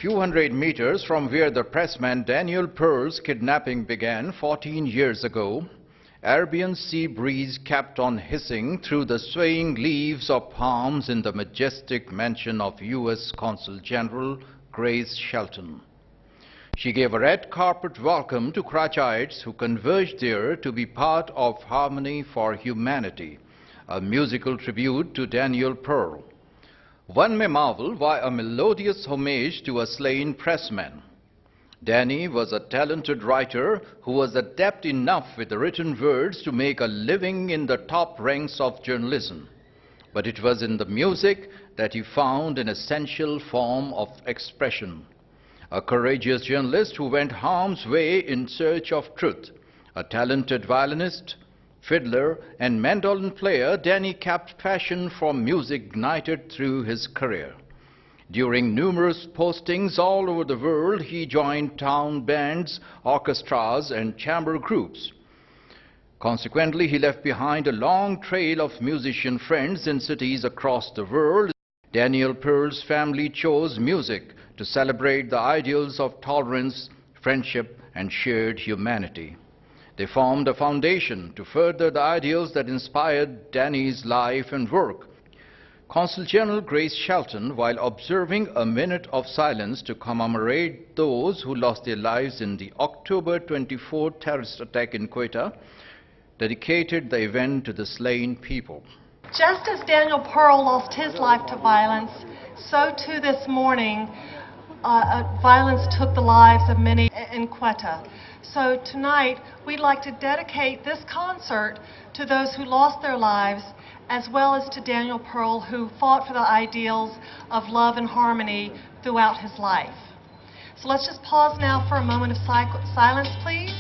few hundred meters from where the pressman Daniel Pearl's kidnapping began 14 years ago, Arabian sea breeze kept on hissing through the swaying leaves of palms in the majestic mansion of U.S. Consul General Grace Shelton. She gave a red carpet welcome to Karachiites who converged there to be part of Harmony for Humanity, a musical tribute to Daniel Pearl. One may marvel why a melodious homage to a slain pressman. Danny was a talented writer who was adept enough with the written words to make a living in the top ranks of journalism. But it was in the music that he found an essential form of expression. A courageous journalist who went harm's way in search of truth, a talented violinist, fiddler and mandolin player, Danny kept passion for music ignited through his career. During numerous postings all over the world, he joined town bands, orchestras and chamber groups. Consequently, he left behind a long trail of musician friends in cities across the world. Daniel Pearl's family chose music to celebrate the ideals of tolerance, friendship and shared humanity. They formed a foundation to further the ideals that inspired Danny's life and work. Consul General Grace Shelton, while observing a minute of silence to commemorate those who lost their lives in the October 24 terrorist attack in Quetta, dedicated the event to the slain people. Just as Daniel Pearl lost his life to violence, so too this morning violence took the lives of many in Quetta. So tonight, we'd like to dedicate this concert to those who lost their lives, as well as to Daniel Pearl, who fought for the ideals of love and harmony throughout his life. So let's just pause now for a moment of silence, please.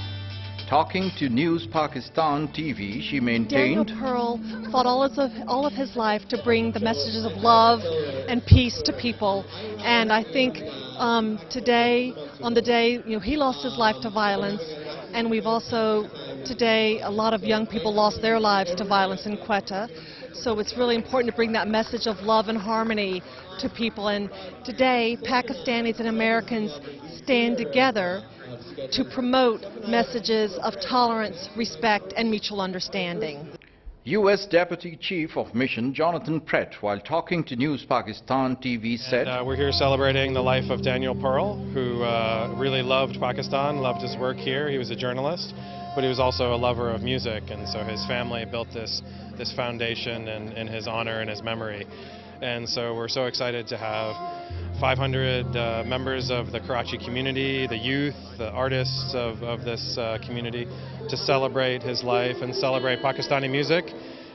Talking to News Pakistan TV, she maintained, Daniel Pearl fought all of his life to bring the messages of love and peace to people. And I think today, on the day he lost his life to violence, and we've also today a lot of young people lost their lives to violence in Quetta. So it's really important to bring that message of love and harmony to people. And today, Pakistanis and Americans stand together to promote messages of tolerance, respect, and mutual understanding. U.S. Deputy Chief of Mission Jonathan Pratt, while talking to News Pakistan TV, said, we're here celebrating the life of Daniel Pearl, who really loved Pakistan, loved his work here. He was a journalist, but he was also a lover of music, and so his family built this foundation in his honor and his memory. And so we're so excited to have 500 members of the Karachi community, the youth, the artists of this community, to celebrate his life and celebrate Pakistani music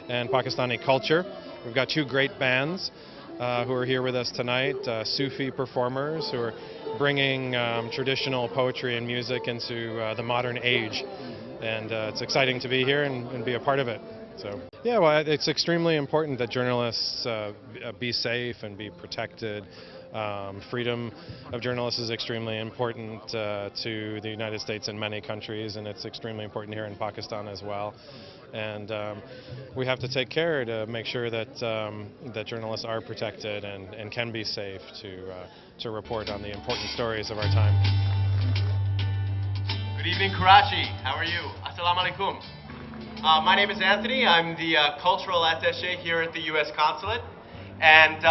and Pakistani culture. We've got two great bands who are here with us tonight, Sufi performers who are bringing traditional poetry and music into the modern age. And it's exciting to be here and be a part of it. So, yeah, well, it's extremely important that journalists be safe and be protected. Freedom of journalists is extremely important to the United States and many countries, and it's extremely important here in Pakistan as well. And we have to take care to make sure that that journalists are protected and can be safe to report on the important stories of our time. Good evening, Karachi. How are you? Assalamu alaikum. My name is Anthony. I'm the cultural attaché here at the U.S. Consulate, and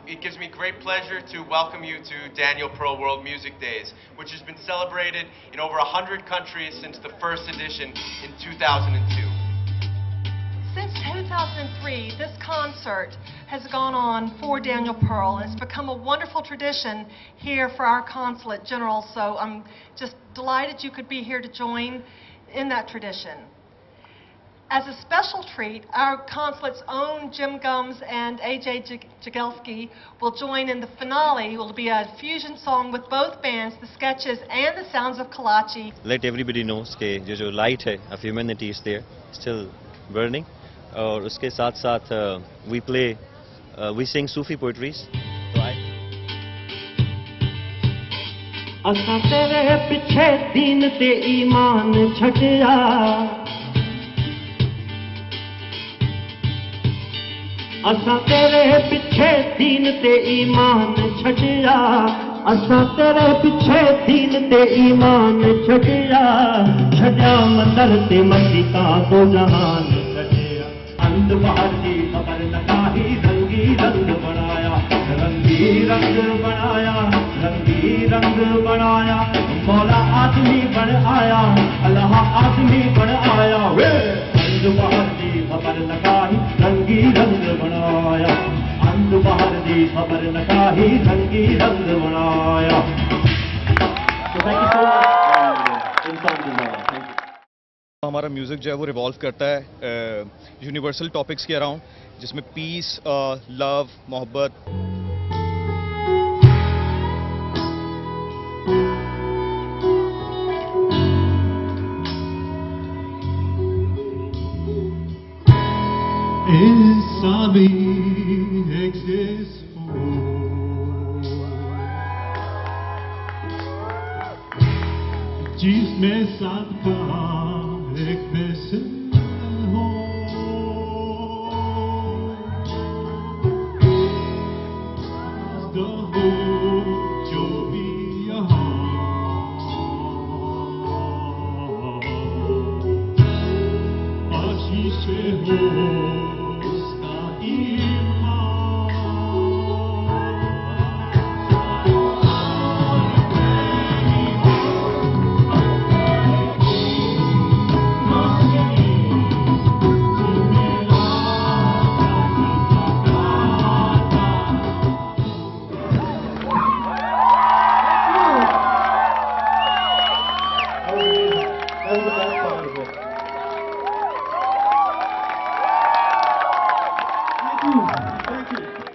it gives me great pleasure to welcome you to Daniel Pearl World Music Days, which has been celebrated in over 100 countries since the first edition in 2002. Since 2003, this concert has gone on for Daniel Pearl. It's become a wonderful tradition here for our Consulate General, so I'm just delighted you could be here to join in that tradition. As a special treat, our Consulate's own Jim Gums and A.J. Jagelski will join in the finale. It will be a fusion song with both bands, the Sketches and the Sounds of Karachi. Let everybody know that the light of humanity is there, still burning. And uske saath saath we sing Sufi poetries. असां तेरे पिछे दीन ते ईमान छड़िया असां तेरे पिछे दीन ते ईमान छड़िया असां तेरे पिछे दीन ते ईमान छड़िया छड़िया मंदर ते मस्ती का दो जहान छड़िया अंध बाहर की खबर न काही रंगी रंग बनाया रंगी रंग बनाया रंगी रंग बनाया मौला आदमी बन आया अल्लाह आदमी बन आया वे अंध बाहर की खबर न काही रंगी रंग बनाया अंध बाहर की खबर न काही रंगी रंग बनाया। So thank you so much. In song design. Thank you. हमारा म्यूज़िक जो है वो रिवॉल्व करता है यूनिवर्सल टॉपिक्स के अराउंड जिसमें पीस लव मोहब्बत इंसानी exists for जिसमें सबका एक मिशन हो तो हो जो भी यहाँ आशीष हो उसका Thank you.